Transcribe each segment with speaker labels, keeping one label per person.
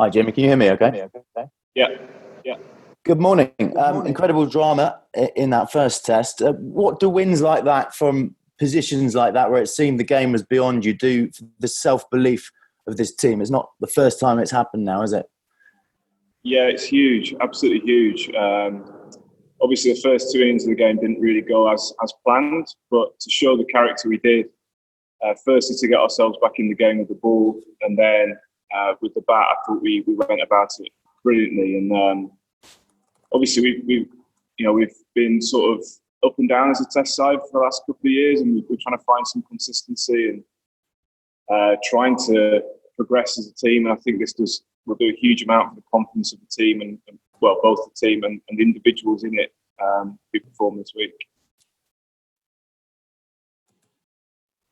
Speaker 1: Hi, Jimmy. Can you hear me okay?
Speaker 2: Yeah, yeah.
Speaker 1: Good morning. Incredible drama in that first test. What do wins like that from positions like that, where it seemed the game was beyond you, do for the self-belief of this team? It's not the first time it's happened now, is it?
Speaker 2: Yeah, it's huge, absolutely huge. Obviously, the first two innings of the game didn't really go as planned, but to show the character we did, firstly to get ourselves back in the game with the ball, and then with the bat, I thought we went about it brilliantly. And obviously, we've been sort of up and down as a test side for the last couple of years, and we're trying to find some consistency and trying to progress as a team. And I think this will do a huge amount for the confidence of the team and both the team and the individuals in it who perform this week.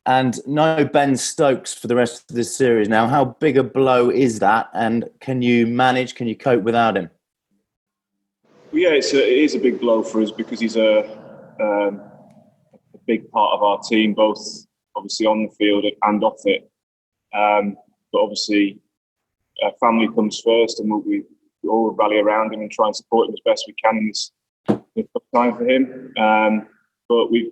Speaker 1: And no Ben Stokes for the rest of this series now. How big a blow is that? And can you cope without him?
Speaker 2: Well, yeah, it is a big blow for us because he's a big part of our team, both obviously on the field and off it. But obviously, family comes first, and we all rally around him and try and support him as best we can in this tough time for him. But we've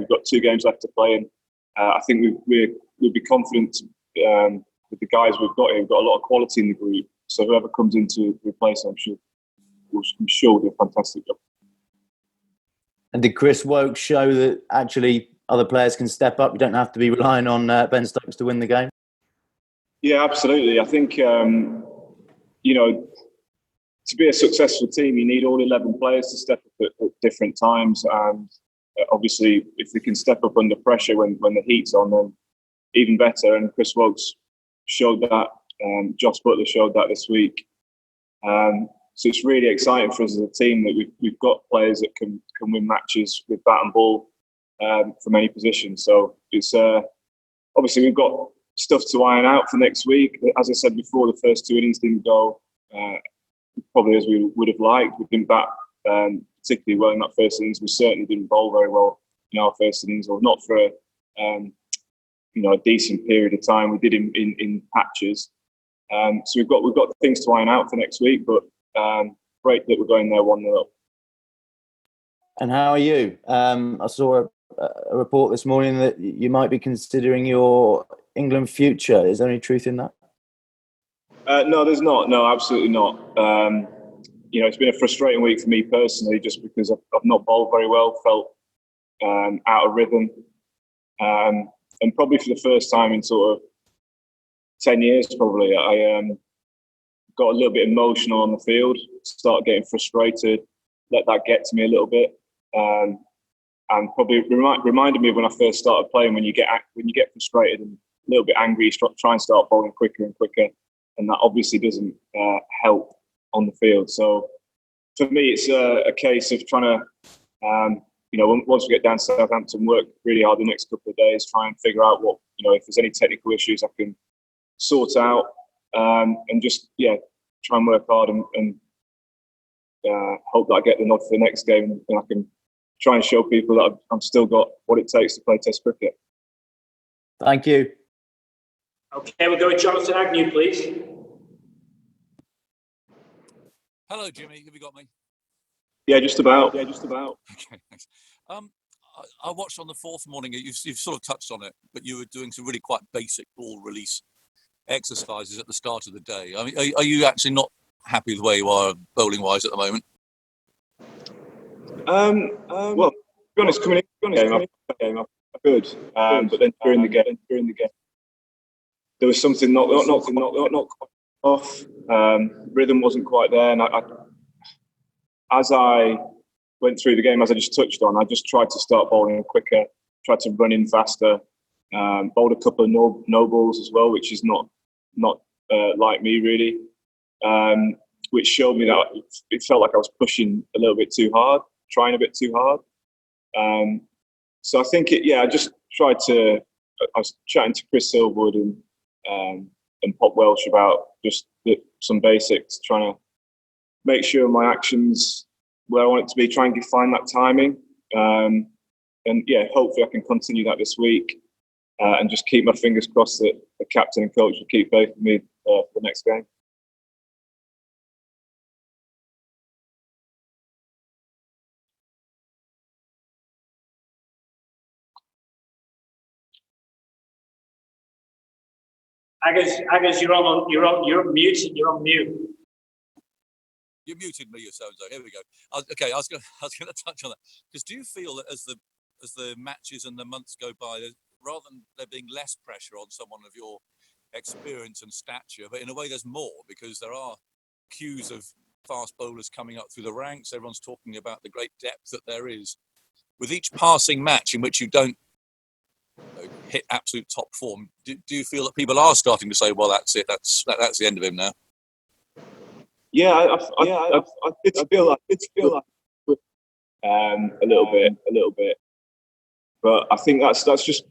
Speaker 2: got 2 games left to play, and I think we'll be confident with the guys we've got here. We've got a lot of quality in the group, so whoever comes in to replace him, I'm sure will do a fantastic job.
Speaker 1: And did Chris Woke show that actually other players can step up? You don't have to be relying on Ben Stokes to win the game?
Speaker 2: Yeah, absolutely. I think, to be a successful team, you need all 11 players to step up at different times. And obviously, if they can step up under pressure when the heat's on, then even better. And Chris Wokes showed that. Josh Butler showed that this week. So it's really exciting for us as a team that we've got players that can win matches with bat and ball from any position. So it's obviously we've got stuff to iron out for next week. As I said before, the first 2 innings didn't go probably as we would have liked. We didn't bat particularly well in that first innings. We certainly didn't bowl very well in our first innings, or not for a decent period of time. We did in patches. So we've got things to iron out for next week, but great that we're going there 1-0 up.
Speaker 1: And how are you? I saw a report this morning that you might be considering your England future. Is there any truth in that?
Speaker 2: No, there's not. No, absolutely not. It's been a frustrating week for me personally, just because I've not bowled very well, felt out of rhythm, and probably for the first time in sort of 10 years, probably, I got a little bit emotional on the field, started getting frustrated, let that get to me a little bit, and probably reminded me of when I first started playing, when you get frustrated and a little bit angry, you try and start bowling quicker and quicker, and that obviously doesn't help on the field. So for me, it's a case of trying to, once we get down to Southampton, work really hard the next couple of days, try and figure out what, if there's any technical issues I can sort out, and just try and work hard and hope that I get the nod for the next game, and I can try and show people that I've still got what it takes to play Test cricket.
Speaker 1: Thank you.
Speaker 3: Okay, we'll go with Jonathan Agnew, please.
Speaker 4: Hello, Jimmy. Have you got me?
Speaker 2: Yeah, just about.
Speaker 4: Okay, thanks. I watched on the 4th morning. You've sort of touched on it, but you were doing some really quite basic ball release exercises at the start of the day. I mean, are you actually not happy with where you are bowling wise at the moment?
Speaker 2: Well, to be honest, coming in the game, I'm good. But then during the game, there was something not quite off. Rhythm wasn't quite there, and as I went through the game, as I just touched on, I just tried to start bowling quicker, tried to run in faster, bowled a couple of no balls as well, which is not like me really, which showed me that it felt like I was pushing a little bit too hard, trying a bit too hard. So I think I just tried to. I was chatting to Chris Silverwood and Pop Welsh about just some basics, trying to make sure my actions where I want it to be, try and find that timing. And hopefully I can continue that this week, and just keep my fingers crossed that the captain and coach will keep faith in me for the next game.
Speaker 3: Ageas, you're muted. You're on mute.
Speaker 4: You muted me, so here we go. I was going to touch on that because do you feel that as the matches and the months go by, rather than there being less pressure on someone of your experience and stature, but in a way there's more because there are queues of fast bowlers coming up through the ranks. Everyone's talking about the great depth that there is. With each passing match in which you don't hit absolute top form, do you feel that people are starting to say, well, that's it, that's the end of him now?
Speaker 2: Yeah, I did feel like a little bit, but I think that's just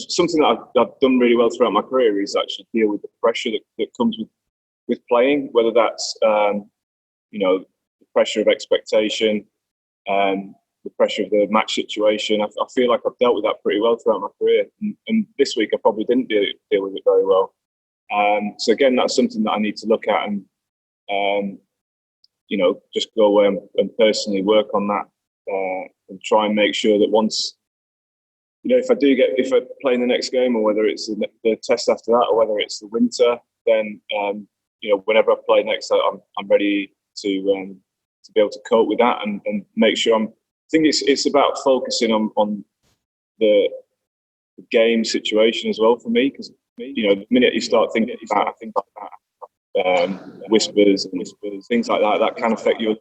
Speaker 2: something that I've done really well throughout my career is actually deal with the pressure that comes with playing, whether that's the pressure of expectation, the pressure of the match situation. I feel like I've dealt with that pretty well throughout my career, and this week I probably didn't deal with it very well. So again, that's something that I need to look at and just go away and personally work on that and try and make sure that once, if I play in the next game, or whether it's the test after that, or whether it's the winter, then whenever I play next, I'm ready to be able to cope with that and make sure I think it's about focusing on the game situation as well for me, because the minute you start thinking about whispers, things like that can affect you.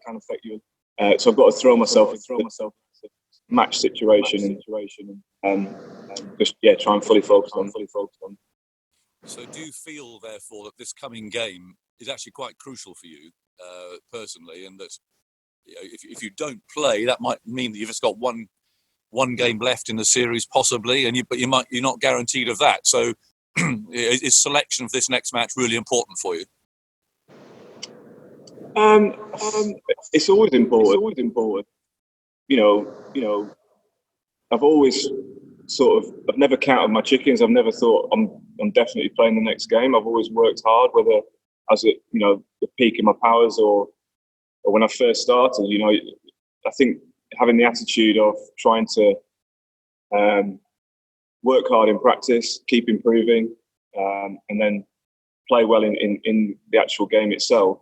Speaker 2: So I've got to throw myself into the match situation and just try and fully focus on.
Speaker 4: So do you feel therefore that this coming game is actually quite crucial for you personally, and that if you don't play, that might mean that you've just got one game left in the series possibly, but you're not guaranteed of that. So is selection of this next match really important for you?
Speaker 2: It's always important. I've always I've never counted my chickens. I've never thought I'm definitely playing the next game. I've always worked hard, whether as the peak of my powers or when I first started. I think having the attitude of trying to work hard in practice, keep improving, and then play well in the actual game itself.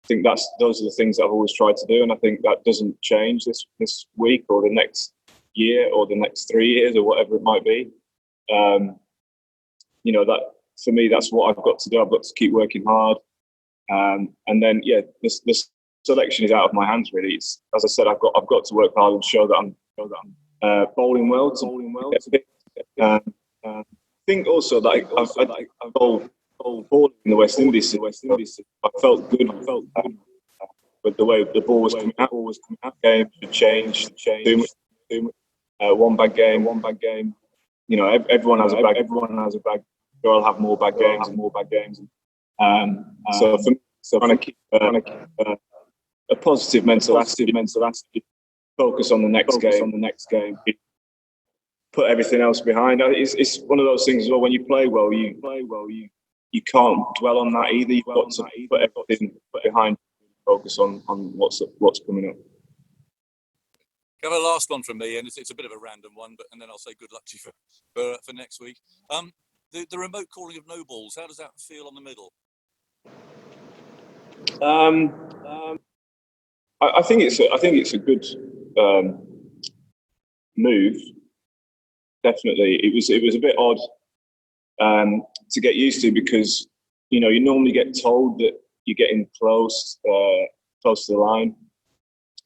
Speaker 2: I think those are the things that I've always tried to do, and I think that doesn't change this week or the next year or the next 3 years or whatever it might be. That for me, that's what I've got to do. I've got to keep working hard, and then this selection is out of my hands really. It's, as I said, I've got to work hard and show that I'm bowling well. I think also that I've bowled in the West Indies. I felt good. But the way the ball was coming out, game should change. One bad game. Everyone has a bad. I'll have more bad games. So for me, trying to keep a positive mental attitude, focus on the next game. Put everything else behind. It's one of those things as well. When you play well, you can't dwell on that either. You've got to put everything behind. Focus on what's coming up.
Speaker 4: Got a last one from me, and it's a bit of a random one, and then I'll say good luck to you for next week. The remote calling of no balls. How does that feel on the middle?
Speaker 2: I think it's a good move. Definitely, it was a bit odd to get used to, because you normally get told that you're getting close to the line,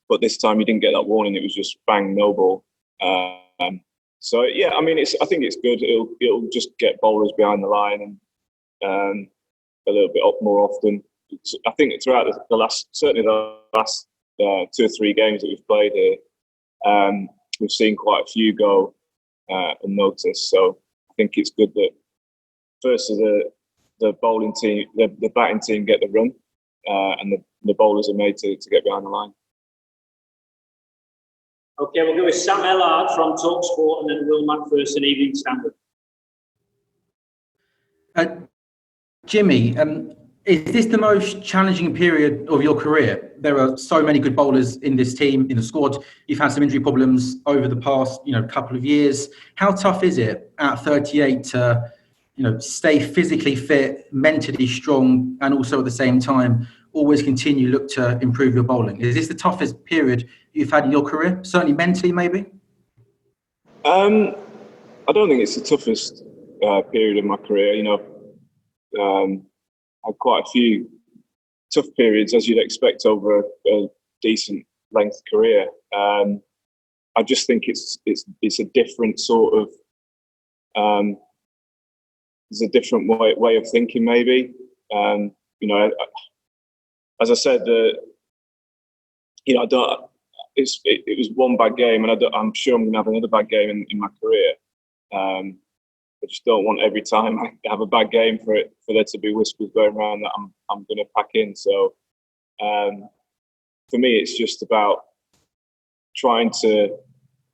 Speaker 2: but this time you didn't get that warning. It was just bang, no ball. So yeah, I mean, I think it's good. It'll just get bowlers behind the line and a little bit up more often. I think throughout the last 2 or 3 games that we've played here, we've seen quite a few go unnoticed. So I think it's good that first the bowling team, the batting team get the run, and the bowlers are made to get behind the line.
Speaker 3: Okay, we'll go with Sam Ellard from TalkSport, and then Will McPherson, Evening Standard.
Speaker 5: Jimmy, is this the most challenging period of your career? There are so many good bowlers in this team, in the squad. You've had some injury problems over the past, couple of years. How tough is it at 38 to stay physically fit, mentally strong, and also at the same time always continue look to improve your bowling? Is this the toughest period you've had in your career? Certainly mentally, maybe?
Speaker 2: I don't think it's the toughest period of my career. I had quite a few tough periods, as you'd expect over a decent length career. I just think it's a different sort of there's a different way of thinking, maybe. As I said, I don't. It was one bad game, and I'm sure I'm going to have another bad game in my career. I just don't want every time I have a bad game for there to be whispers going around that I'm going to pack in. So for me, it's just about trying to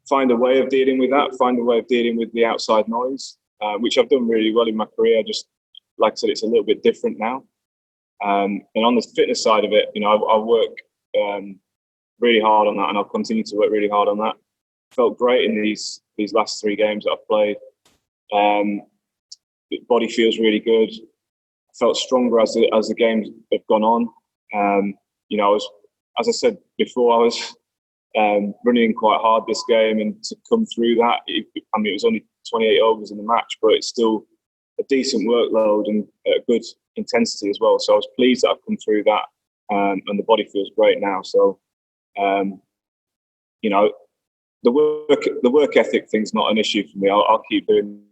Speaker 2: find a way of dealing with that, find a way of dealing with the outside noise, which I've done really well in my career. Just like I said, it's a little bit different now. And on the fitness side of it, I work really hard on that, and I'll continue to work really hard on that. Felt great in these last 3 games that I've played. The body feels really good. I felt stronger as the games have gone on. I was, as I said before, I was running quite hard this game, and to come through that, it was only 28 overs in the match, but it's still a decent workload and a good intensity as well. So I was pleased that I've come through that, and the body feels great now. So, the work ethic thing's not an issue for me. I'll keep doing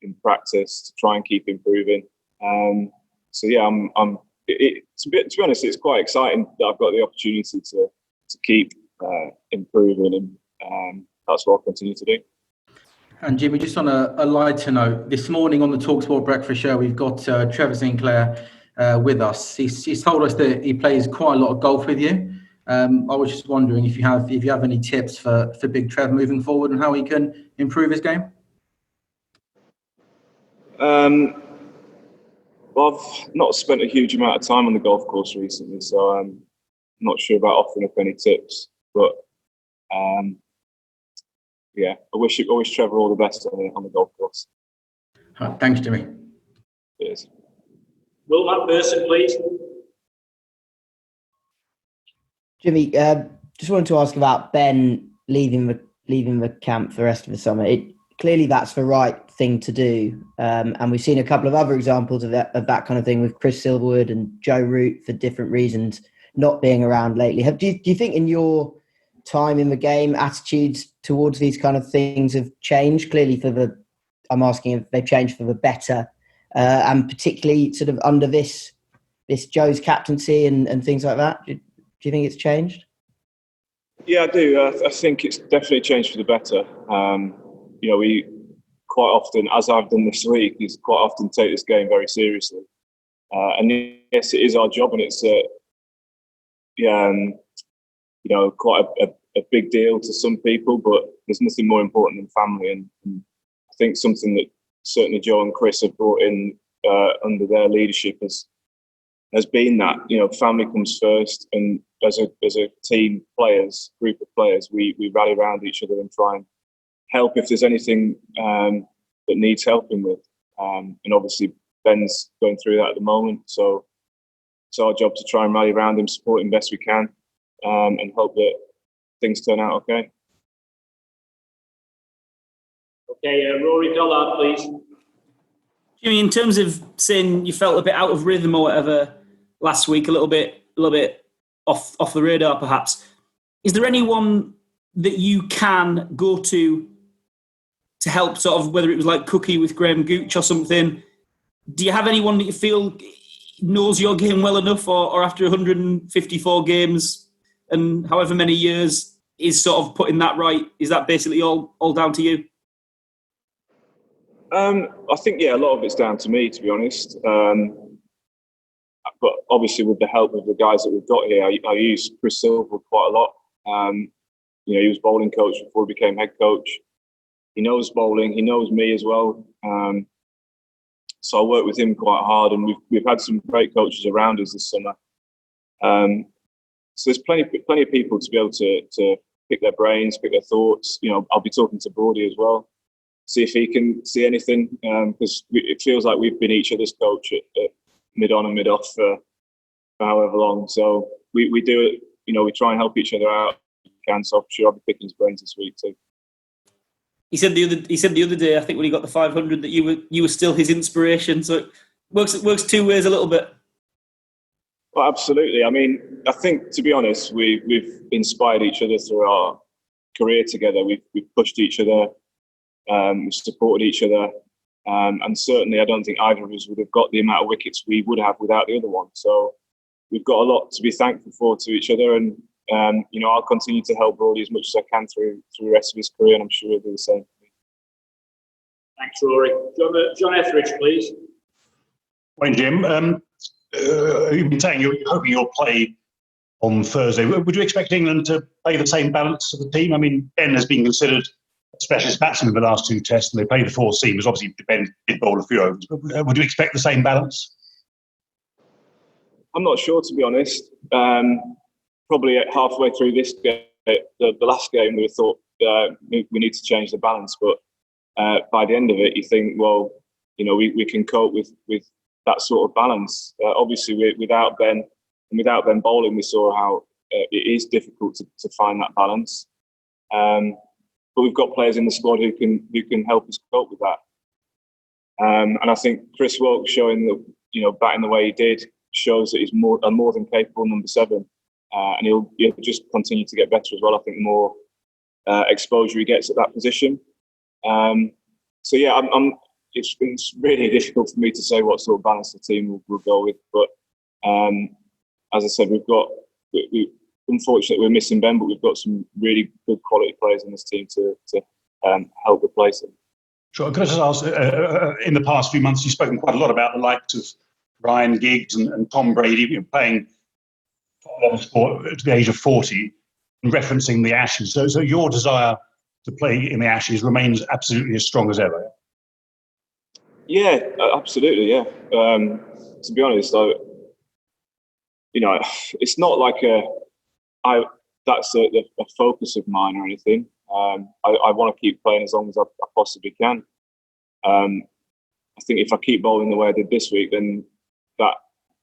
Speaker 2: in practice to try and keep improving. To be honest, it's quite exciting that I've got the opportunity to keep improving, and that's what I'll continue to do.
Speaker 5: And Jimmy, just on a lighter note, this morning on the TalkSport Breakfast Show, we've got Trevor Sinclair with us. He's told us that he plays quite a lot of golf with you. I was just wondering if you have any tips for Big Trev moving forward and how he can improve his game.
Speaker 2: Well, I've not spent a huge amount of time on the golf course recently, so I'm not sure about offering up any tips. But I wish Trevor all the best on the golf course.
Speaker 5: Thanks, Jimmy.
Speaker 2: Cheers.
Speaker 3: Will McPherson, please.
Speaker 6: Jimmy, just wanted to ask about Ben leaving the camp for the rest of the summer. Clearly, that's the right thing to do, and we've seen a couple of other examples of that kind of thing with Chris Silverwood and Joe Root for different reasons not being around lately. Do you think in your time in the game, attitudes towards these kind of things have changed? Clearly, I'm asking if they've changed for the better, and particularly sort of under this Joe's captaincy and things like that. Do you think it's changed?
Speaker 2: Yeah, I do. I think it's definitely changed for the better. We quite often, as I've done this week, is quite often take this game very seriously. And yes, it is our job, and it's quite a big deal to some people, but there's nothing more important than family. And I think something that certainly Joe and Chris have brought in under their leadership has been that, family comes first, and as a team group of players, we rally around each other and try and help if there's anything that needs helping with. And obviously Ben's going through that at the moment, so it's our job to try and rally around him, support him best we can, and hope that things turn out okay.
Speaker 3: Okay, Rory Dollard, please.
Speaker 7: Jimmy, in terms of saying you felt a bit out of rhythm or whatever last week, a little bit off the radar perhaps, is there anyone that you can go to help, sort of, whether it was like Cookie with Graham Gooch or something? Do you have anyone that you feel knows your game well enough, or after 154 games and however many years is sort of putting that right? Is that basically all down to you?
Speaker 2: I think, a lot of it's down to me, to be honest. But obviously with the help of the guys that we've got here, I use Chris Silverwood quite a lot. He was bowling coach before he became head coach. He knows bowling. He knows me as well. So I work with him quite hard, and we've had some great coaches around us this summer. So there's plenty of people to be able to pick their brains, pick their thoughts. I'll be talking to Brody as well, see if he can see anything, because it feels like we've been each other's coach at mid-on and mid-off for however long. So we do it, we try and help each other out. So I'm sure I'll be picking his brains this week too.
Speaker 7: He said the other day, I think when he got the 500, that you were still his inspiration. So it works two ways a little bit.
Speaker 2: Well, absolutely. I mean, I think, to be honest, we've inspired each other through our career together. We've pushed each other, we've supported each other, and certainly I don't think either of us would have got the amount of wickets we would have without the other one. So we've got a lot to be thankful for to each other, and I'll continue to help Brody as much as I can through the rest of his career, and I'm sure he'll do the same for me.
Speaker 3: Thanks, Rory. John Etheridge, please.
Speaker 8: Morning, Jim. You've been saying you're hoping you'll play on Thursday. Would you expect England to play the same balance of the team? I mean, Ben has been considered a specialist batsman in the last two tests, and they played the four seamers. Obviously, Ben did bowl a few overs, but would you expect the same balance?
Speaker 2: I'm not sure, to be honest. Probably halfway through this game, the last game, we thought we need to change the balance, but by the end of it, you think, well, we can cope with that sort of balance. Obviously, without Ben bowling, we saw how it is difficult to find that balance. But we've got players in the squad who can help us cope with that. And I think Chris Wilkes showing that batting the way he did shows that he's a more than capable number 7, and he'll just continue to get better as well. I think the more exposure he gets at that position. So yeah, it's really difficult for me to say what sort of balance the team will go with. But as I said, we unfortunately we're missing Ben, but we've got some really good quality players in this team to help replace him.
Speaker 8: Sure. Could I just ask, in the past few months, you've spoken quite a lot about the likes of Ryan Giggs and Tom Brady playing level sport to the age of 40 and referencing the Ashes. So your desire to play in the Ashes remains absolutely as strong as ever.
Speaker 2: Yeah, absolutely. Yeah. To be honest, it's not like that's a focus of mine or anything. I want to keep playing as long as I possibly can. I think if I keep bowling the way I did this week, then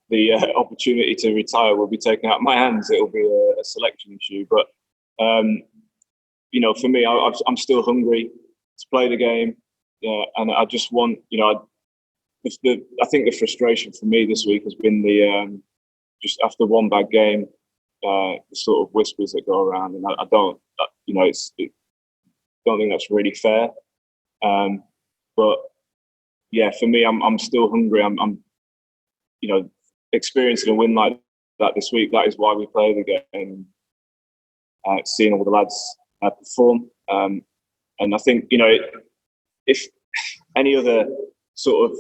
Speaker 2: the opportunity to retire will be taken out of my hands. It'll be a selection issue. But, for me, I'm still hungry to play the game. And I just want, I think the frustration for me this week has been just after one bad game, the sort of whispers that go around. And I don't think that's really fair. But yeah, for me, I'm still hungry. I'm experiencing a win like that this week. That is why we play the game. Seeing all the lads perform, and I think if any other sort of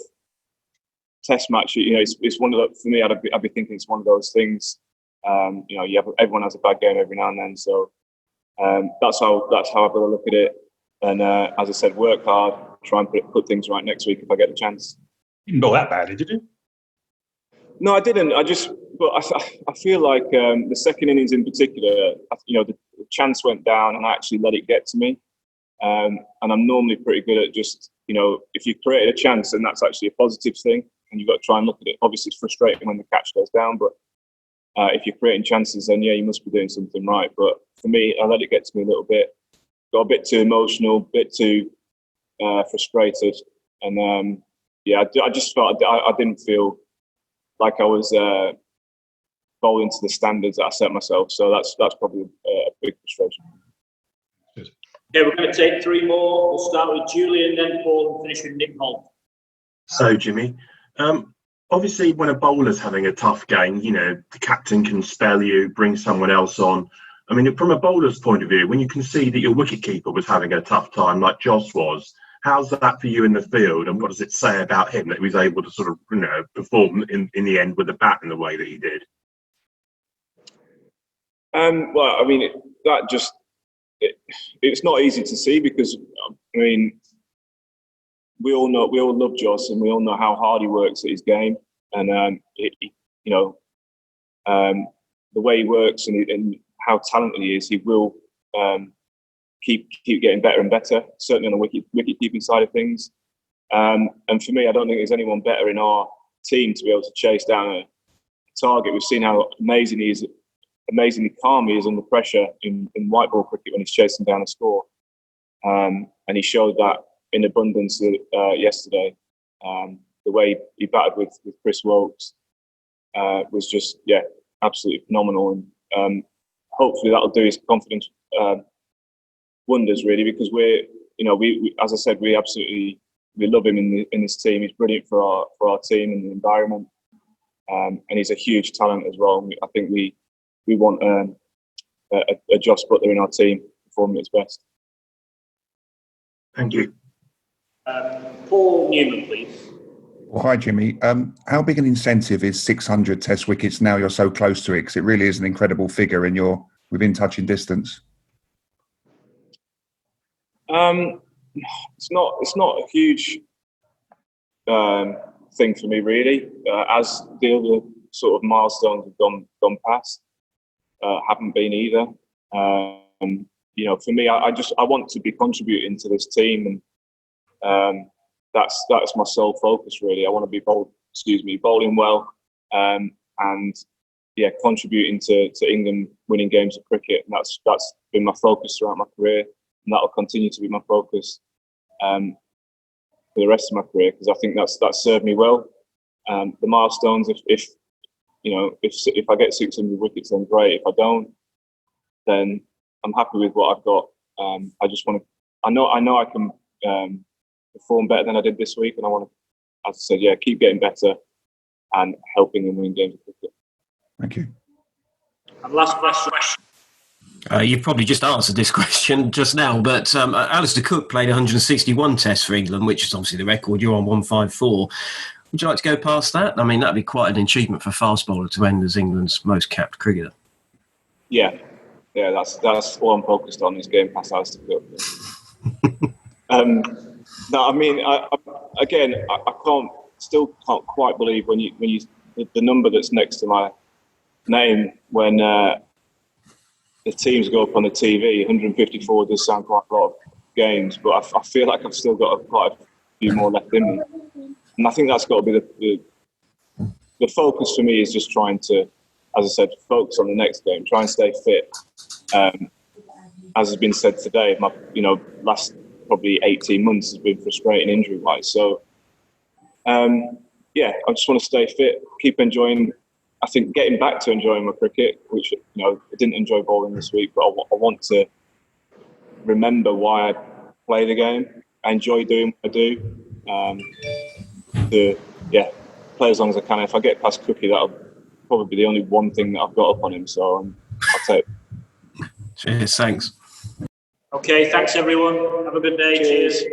Speaker 2: test match, it's one of the, for me, I'd be thinking it's one of those things. Everyone has a bad game every now and then, so that's how I've got to look at it. And as I said, work hard, try and put things right next week if I get the chance.
Speaker 8: You didn't bowl that badly, did you?
Speaker 2: No, I didn't. But I feel like the second innings in particular, the chance went down and I actually let it get to me. And I'm normally pretty good at just, if you created a chance, then that's actually a positive thing, and you've got to try and look at it. Obviously, it's frustrating when the catch goes down, but if you're creating chances, then yeah, you must be doing something right. But for me, I let it get to me a little bit. Got a bit too emotional, a bit too frustrated, and I just felt I didn't feel like I was bowling to the standards that I set myself. So that's probably a big frustration.
Speaker 3: Okay, we're going to take 3 more. We'll start with Julian, then Paul, and finish with Nick Holt.
Speaker 9: So, Jimmy, obviously when a bowler's having a tough game, the captain can spell you, bring someone else on. I mean, from a bowler's point of view, when you can see that your wicketkeeper was having a tough time, like Joss was, how's that for you in the field, and what does it say about him that he was able to sort of, perform in the end with the bat in the way that he did?
Speaker 2: Well, I mean, it's not easy to see because, I mean, we all love Joss, and we all know how hard he works at his game, and the way he works and how talented he is, he will keep getting better and better. Certainly on the wicket keeping side of things. And for me, I don't think there's anyone better in our team to be able to chase down a target. We've seen how amazingly calm he is under pressure in white ball cricket when he's chasing down a score. And he showed that in abundance yesterday. The way he batted with Chris Wokes was just, absolutely phenomenal. And hopefully that'll do his confidence wonders, really, because we as I said, we love him in this team. He's brilliant for our team and the environment, and he's a huge talent as well. I think we want a Josh Butler in our team performing at his best.
Speaker 9: Thank you.
Speaker 3: Paul Newman, please.
Speaker 10: Well, hi, Jimmy. How big an incentive is 600 Test wickets now you're so close to it? Because it really is an incredible figure and you're within touching distance.
Speaker 2: It's not a huge thing for me, really. As the other sort of milestones have gone past, haven't been either. For me, I want to be contributing to this team, and that's my sole focus, really. I want to be bowling well, and contributing to England winning games of cricket. And that's been my focus throughout my career, and that'll continue to be my focus for the rest of my career, because I think that's served me well. The milestones, if I get 600 wickets, then great. If I don't, then I'm happy with what I've got. I just want to. I know I can perform better than I did this week, and I want to, as I said, keep getting better and helping them win games of cricket.
Speaker 10: Thank you.
Speaker 3: And last question.
Speaker 11: You've probably just answered this question just now, but Alistair Cook played 161 tests for England, which is obviously the record. You're on 154. Would you like to go past that? I mean, that'd be quite an achievement for a fast bowler to end as England's most capped cricketer.
Speaker 2: Yeah, that's all I'm focused on, is getting past Alistair Cook. No, I mean, I can't quite believe when you the number that's next to my name when the teams go up on the TV. 154 does sound quite a lot of games, but I feel like I've still got quite a few more left in me, and I think that's got to be the focus for me. Is just trying to, as I said, focus on the next game, try and stay fit. As has been said today, my last probably 18 months has been frustrating injury-wise. So, I just want to stay fit, keep enjoying. I think getting back to enjoying my cricket, which I didn't enjoy bowling this week, but I want to remember why I play the game. I enjoy doing what I do. Play as long as I can. If I get past Cookie, that'll probably be the only one thing that I've got up on him. So I'll take.
Speaker 11: Cheers, thanks.
Speaker 3: Okay, thanks everyone. Have a good day. Cheers.